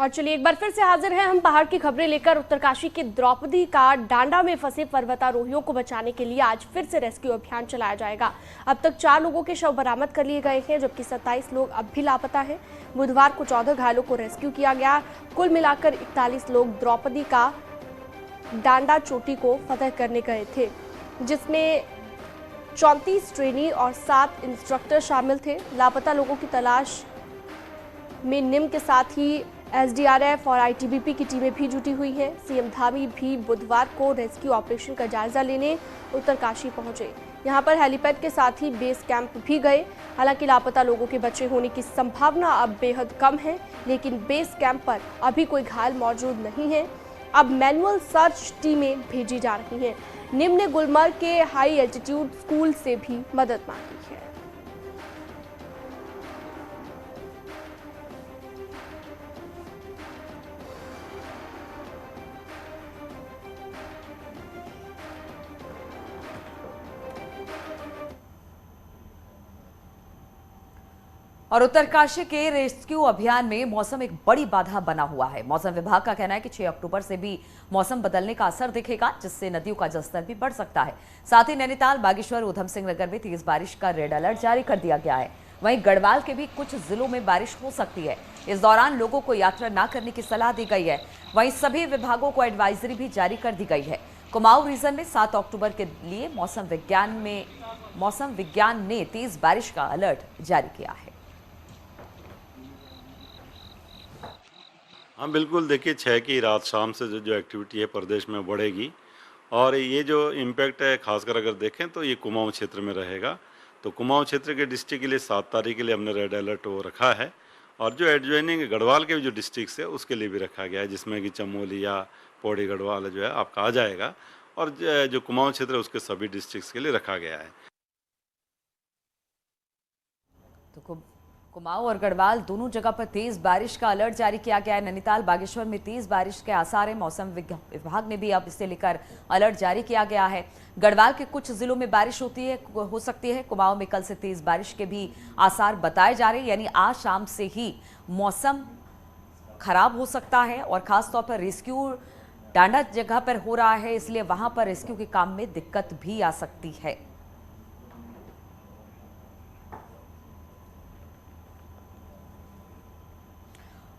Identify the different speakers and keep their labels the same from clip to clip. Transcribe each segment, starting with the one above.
Speaker 1: और चलिए एक बार फिर से हाजिर हैं हम पहाड़ की खबरें लेकर। उत्तरकाशी के द्रौपदी का डांडा में फंसे पर्वतारोहियों को बचाने के लिए आज फिर से रेस्क्यू अभियान चलाया जाएगा। अब तक 4 लोगों के शव बरामद कर लिए गए हैं, जबकि 27 लोग अब भी लापता हैं। बुधवार को 14 घायलों को रेस्क्यू किया गया। कुल मिलाकर 41 लोग द्रौपदी का डांडा चोटी को फतह करने गए थे, जिसमें 34 ट्रेनी और 7 इंस्ट्रक्टर शामिल थे। लापता लोगों की तलाश में निम के साथ ही एसडीआरएफ और आईटीबीपी की टीमें भी जुटी हुई हैं। सीएम धामी भी बुधवार को रेस्क्यू ऑपरेशन का जायजा लेने उत्तरकाशी पहुंचे। यहां पर हेलीपैड के साथ ही बेस कैंप भी गए। हालांकि लापता लोगों के बचे होने की संभावना अब बेहद कम है, लेकिन बेस कैंप पर अभी कोई घायल मौजूद नहीं है। अब मैनुअल सर्च टीमें भेजी जा रही हैं। निम ने गुलमर्ग के हाई एल्टीट्यूड स्कूल से भी मदद मांगी है।
Speaker 2: और उत्तरकाशी के रेस्क्यू अभियान में मौसम एक बड़ी बाधा बना हुआ है। मौसम विभाग का कहना है कि 6 अक्टूबर से भी मौसम बदलने का असर दिखेगा, जिससे नदियों का जलस्तर भी बढ़ सकता है। साथ ही नैनीताल, बागेश्वर, ऊधम सिंह नगर में तेज बारिश का रेड अलर्ट जारी कर दिया गया है। वहीं गढ़वाल के भी कुछ जिलों में बारिश हो सकती है। इस दौरान लोगों को यात्रा न करने की सलाह दी गई है। वहीं सभी विभागों को एडवाइजरी भी जारी कर दी गई है। कुमाऊं रीजन में 7 अक्टूबर के लिए मौसम विज्ञान ने तेज बारिश का अलर्ट जारी किया है।
Speaker 3: हाँ बिल्कुल, देखिए 6 की रात शाम से जो एक्टिविटी है प्रदेश में बढ़ेगी, और ये जो इम्पैक्ट है खासकर अगर देखें तो ये कुमाऊं क्षेत्र में रहेगा। तो कुमाऊं क्षेत्र के डिस्ट्रिक्ट के लिए 7 तारीख के लिए हमने रेड अलर्ट वो रखा है, और जो एडजॉइनिंग गढ़वाल के जो डिस्ट्रिक्ट है उसके लिए भी रखा गया है, जिसमें कि चमोली या पौड़ी गढ़वाल जो है आपका आ जाएगा, और जो कुमाऊं क्षेत्र है उसके सभी डिस्ट्रिक्ट के लिए रखा गया है।
Speaker 2: तो कुमाऊं और गढ़वाल दोनों जगह पर तेज बारिश का अलर्ट जारी किया गया है। नैनीताल, बागेश्वर में तेज बारिश के आसार है। मौसम विभाग ने भी अब इसे लेकर अलर्ट जारी किया गया है। गढ़वाल के कुछ जिलों में बारिश हो सकती है। कुमाऊं में कल से तेज बारिश के भी आसार बताए जा रहे हैं, यानी आज शाम से ही मौसम खराब हो सकता है। और खासतौर पर रेस्क्यू डांडा जगह पर हो रहा है, इसलिए वहां पर रेस्क्यू के काम में दिक्कत भी आ सकती है।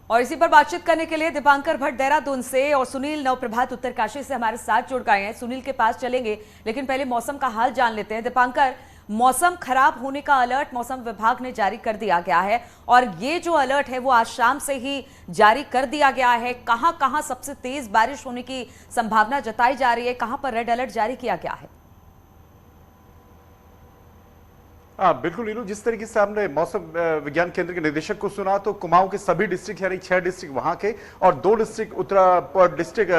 Speaker 2: और इसी पर बातचीत करने के लिए दीपांकर भट्ट देहरादून से और सुनील नवप्रभात उत्तरकाशी से हमारे साथ जुड़ गए हैं। सुनील के पास चलेंगे, लेकिन पहले मौसम का हाल जान लेते हैं। दीपांकर, मौसम खराब होने का अलर्ट मौसम विभाग ने जारी कर दिया गया है, और ये जो अलर्ट है वो आज शाम से ही जारी कर दिया गया है। कहां कहां सबसे तेज बारिश होने की संभावना जताई जा रही है, कहां पर रेड अलर्ट जारी किया गया है?
Speaker 4: हाँ बिल्कुल नीलू, जिस तरीके से हमने मौसम विज्ञान केंद्र के निदेशक को सुना, तो कुमाऊं के सभी डिस्ट्रिक्ट यानी 6 डिस्ट्रिक्ट वहां के और 2 डिस्ट्रिक्ट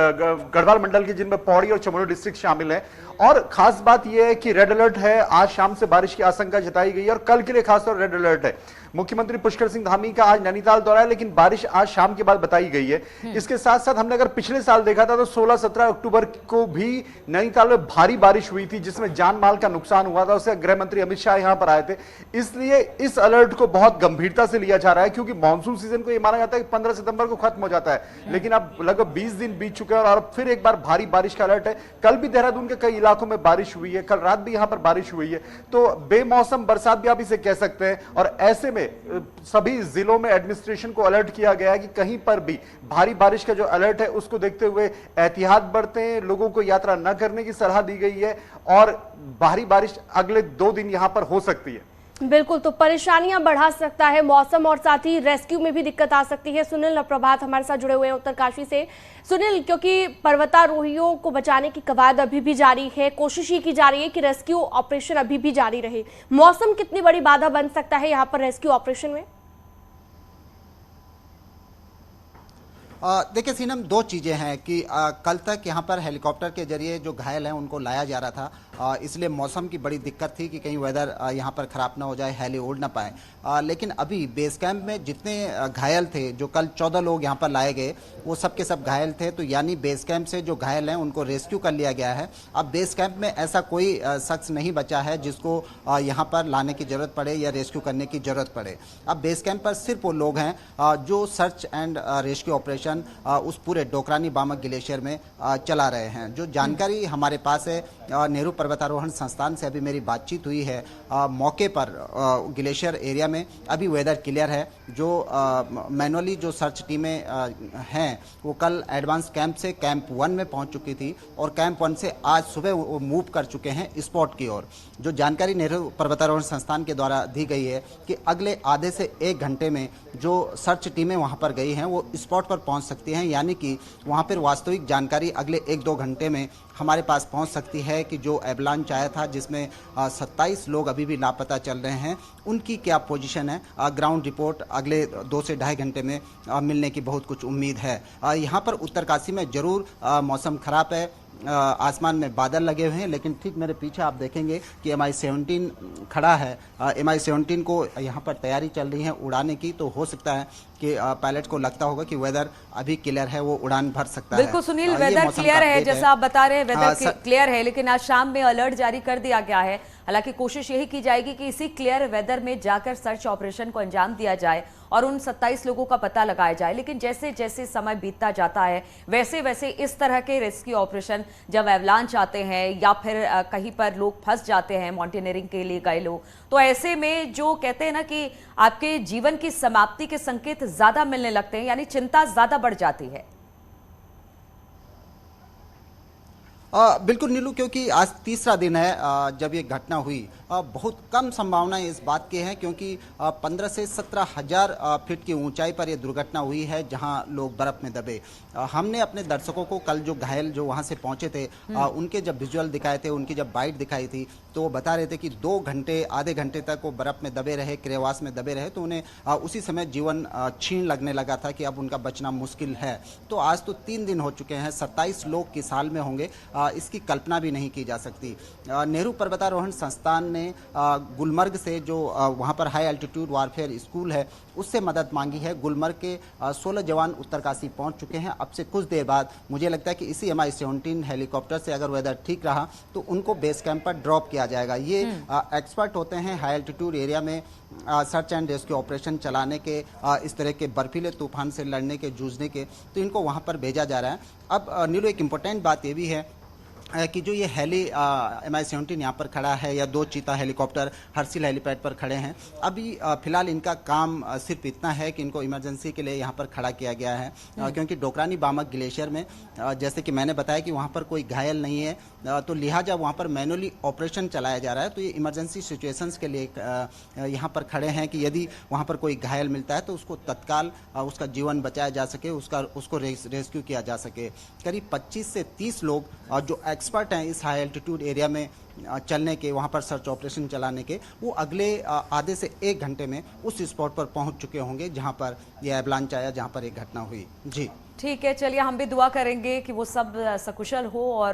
Speaker 4: गढ़वाल मंडल के, जिनमें पौड़ी और चमोली डिस्ट्रिक्ट शामिल है। और खास बात यह है कि रेड अलर्ट है, आज शाम से बारिश की आशंका जताई गई है, और कल के लिए खासतौर रेड अलर्ट है। मुख्यमंत्री पुष्कर सिंह धामी का आज नैनीताल दौरा है, लेकिन बारिश आज शाम के बाद बताई गई है। इसके साथ साथ हमने अगर पिछले साल देखा था तो 16-17 अक्टूबर को भी नैनीताल में भारी बारिश हुई थी, जिसमें जान माल का नुकसान हुआ था। उससे गृह मंत्री अमित शाह यहां पर आए थे। इसलिए इस अलर्ट को बहुत गंभीरता से लिया जा रहा है, क्योंकि मानसून सीजन को यह माना जाता है कि 15 सितंबर को खत्म हो जाता है, लेकिन अब लगभग 20 दिन बीत चुके हैं और अब फिर एक बार भारी बारिश का अलर्ट है। कल भी देहरादून के कई इलाकों में बारिश हुई है, कल रात भी यहां पर बारिश हुई है। तो बेमौसम बरसात भी आप इसे कह सकते हैं। और ऐसे में सभी जिलों में एडमिनिस्ट्रेशन को अलर्ट किया गया है कि कहीं पर भी भारी बारिश का जो अलर्ट है उसको देखते हुए एहतियात बरतें, लोगों को यात्रा न करने की सलाह दी गई है, और भारी बारिश अगले 2 दिन यहां पर हो सकती है।
Speaker 1: बिल्कुल, तो परेशानियां बढ़ा सकता है मौसम, और साथ ही रेस्क्यू में भी दिक्कत आ सकती है। सुनील नवप्रभात हमारे साथ जुड़े हुए हैं उत्तरकाशी से। सुनील, क्योंकि पर्वतारोहियों को बचाने की कवायद अभी भी जारी है, कोशिश ही की जा रही है कि रेस्क्यू ऑपरेशन अभी भी जारी रहे, मौसम कितनी बड़ी बाधा बन सकता है यहाँ पर रेस्क्यू ऑपरेशन में?
Speaker 5: देखिए सीनम, 2 चीज़ें हैं कि कल तक यहाँ पर हेलीकॉप्टर के जरिए जो घायल हैं उनको लाया जा रहा था, इसलिए मौसम की बड़ी दिक्कत थी कि कहीं वेदर यहाँ पर ख़राब ना हो जाए, हेली उड़ ना पाए। लेकिन अभी बेस कैंप में जितने घायल थे, जो कल 14 लोग यहाँ पर लाए गए, वो सब के सब घायल थे। तो यानी बेस कैंप से जो घायल हैं उनको रेस्क्यू कर लिया गया है। अब बेस कैंप में ऐसा कोई शख्स नहीं बचा है जिसको यहाँ पर लाने की ज़रूरत पड़े या रेस्क्यू करने की ज़रूरत पड़े। अब बेस कैंप पर सिर्फ वो लोग हैं जो सर्च एंड रेस्क्यू ऑपरेशन उस पूरे डोकरानी बामक ग्लेशियर में चला रहे हैं। जो जानकारी हमारे पास है, नेहरू पर्वतारोहण संस्थान से अभी मेरी बातचीत हुई है, मौके पर ग्लेशियर एरिया में अभी वेदर क्लियर है। जो मैनुअली जो सर्च टीमें हैं वो कल एडवांस कैंप से कैंप 1 में पहुंच चुकी थी और कैंप 1 से आज सुबह वो मूव कर चुके हैं स्पॉट की ओर। जो जानकारी नेहरू पर्वतारोहण संस्थान के द्वारा दी गई है कि अगले आधे से 1 घंटे में जो सर्च टीमें वहां पर गई हैं वो स्पॉट पर पहुंच सकती हैं, यानी कि वहां पर वास्तविक जानकारी अगले 1-2 घंटे में हमारे पास पहुंच सकती है कि जो एवलांच आया था जिसमें 27 लोग अभी भी लापता चल रहे हैं, उनकी क्या पोजीशन है। ग्राउंड रिपोर्ट अगले 2 से ढाई घंटे में मिलने की बहुत कुछ उम्मीद है। यहाँ पर उत्तरकाशी में जरूर मौसम खराब है, आसमान में बादल लगे हुए हैं, लेकिन ठीक मेरे पीछे आप देखेंगे कि MI-17 खड़ा है। MI-17 को यहाँ पर तैयारी चल रही है उड़ाने की, तो हो सकता है कि पायलट को लगता होगा कि वेदर अभी क्लियर है, वो उड़ान भर सकता है।
Speaker 2: बिल्कुल सुनील, वेदर क्लियर है जैसा आप बता रहे हैं, वेदर क्लियर है, लेकिन आज शाम में अलर्ट जारी कर दिया गया है। हालांकि कोशिश यही की जाएगी कि इसी क्लियर वेदर में जाकर सर्च ऑपरेशन को अंजाम दिया जाए और उन 27 लोगों का पता लगाया जाए। लेकिन जैसे जैसे समय बीतता जाता है वैसे वैसे इस तरह के रेस्क्यू ऑपरेशन, जब एवलांच आते हैं या फिर कहीं पर लोग फंस जाते हैं माउंटेनियरिंग के लिए गए लोग, तो ऐसे में जो कहते हैं ना कि आपके जीवन की समाप्ति के संकेत ज्यादा मिलने लगते हैं, यानी चिंता ज्यादा बढ़ जाती है।
Speaker 5: बिल्कुल नीलू, क्योंकि आज तीसरा दिन है जब ये घटना हुई। बहुत कम संभावनाएं इस बात की हैं क्योंकि 15 से 17 हज़ार फीट की ऊंचाई पर यह दुर्घटना हुई है जहां लोग बर्फ में दबे। हमने अपने दर्शकों को कल जो घायल जो वहां से पहुंचे थे उनके जब विजुअल दिखाए थे, उनकी जब बाइट दिखाई थी, तो वो बता रहे थे कि 2 घंटे आधे घंटे तक वो बर्फ में दबे रहे, क्रेवास में दबे रहे, तो उन्हें उसी समय जीवन छीन लगने लगा था कि अब उनका बचना मुश्किल है। तो आज तो 3 दिन हो चुके हैं, 27 लोग किस हाल में होंगे इसकी कल्पना भी नहीं की जा सकती। नेहरू पर्वतारोहण संस्थान ने गुलमर्ग से जो वहाँ पर हाई एल्टीट्यूड वारफेयर स्कूल है उससे मदद मांगी है। गुलमर्ग के 16 जवान उत्तरकाशी पहुँच चुके हैं। अब से कुछ देर बाद मुझे लगता है कि इसी MI-17 हेलीकॉप्टर से अगर वेदर ठीक रहा तो उनको बेस कैंप पर ड्रॉप किया जाएगा। ये एक्सपर्ट होते हैं हाई एल्टीट्यूड एरिया में सर्च एंड रेस्क्यू ऑपरेशन चलाने के, इस तरह के बर्फीले तूफान से लड़ने के, जूझने के, तो इनको वहाँ पर भेजा जा रहा है। अब नीलू, एक इम्पोर्टेंट बात ये भी है कि जो ये हेली MI-17 यहाँ पर खड़ा है या 2 चीता हेलीकॉप्टर हर्सिल हेलीपैड पर खड़े हैं, अभी फिलहाल इनका काम सिर्फ इतना है कि इनको इमरजेंसी के लिए यहाँ पर खड़ा किया गया है क्योंकि डोकरानी बामक ग्लेशियर में जैसे कि मैंने बताया कि वहाँ पर कोई घायल नहीं है, तो लिहाजा वहाँ पर मैनुअली ऑपरेशन चलाया जा रहा है। तो ये इमरजेंसी सिचुएशंस के लिए यहाँ पर खड़े हैं कि यदि वहाँ पर कोई घायल मिलता है तो उसको तत्काल उसका जीवन बचाया जा सके, उसको रेस्क्यू किया जा सके। करीब 25 से 30 लोग जो एक्सपर्ट हैं इस हाई एल्टीट्यूड एरिया में चलने के, वहाँ पर सर्च ऑपरेशन चलाने के, वो अगले आधे से 1 घंटे में उस स्पॉट पर पहुँच चुके होंगे जहाँ पर यह एवलांच आया, जहाँ पर एक घटना हुई। जी
Speaker 2: ठीक है, चलिए हम भी दुआ करेंगे कि वो सब सकुशल हो और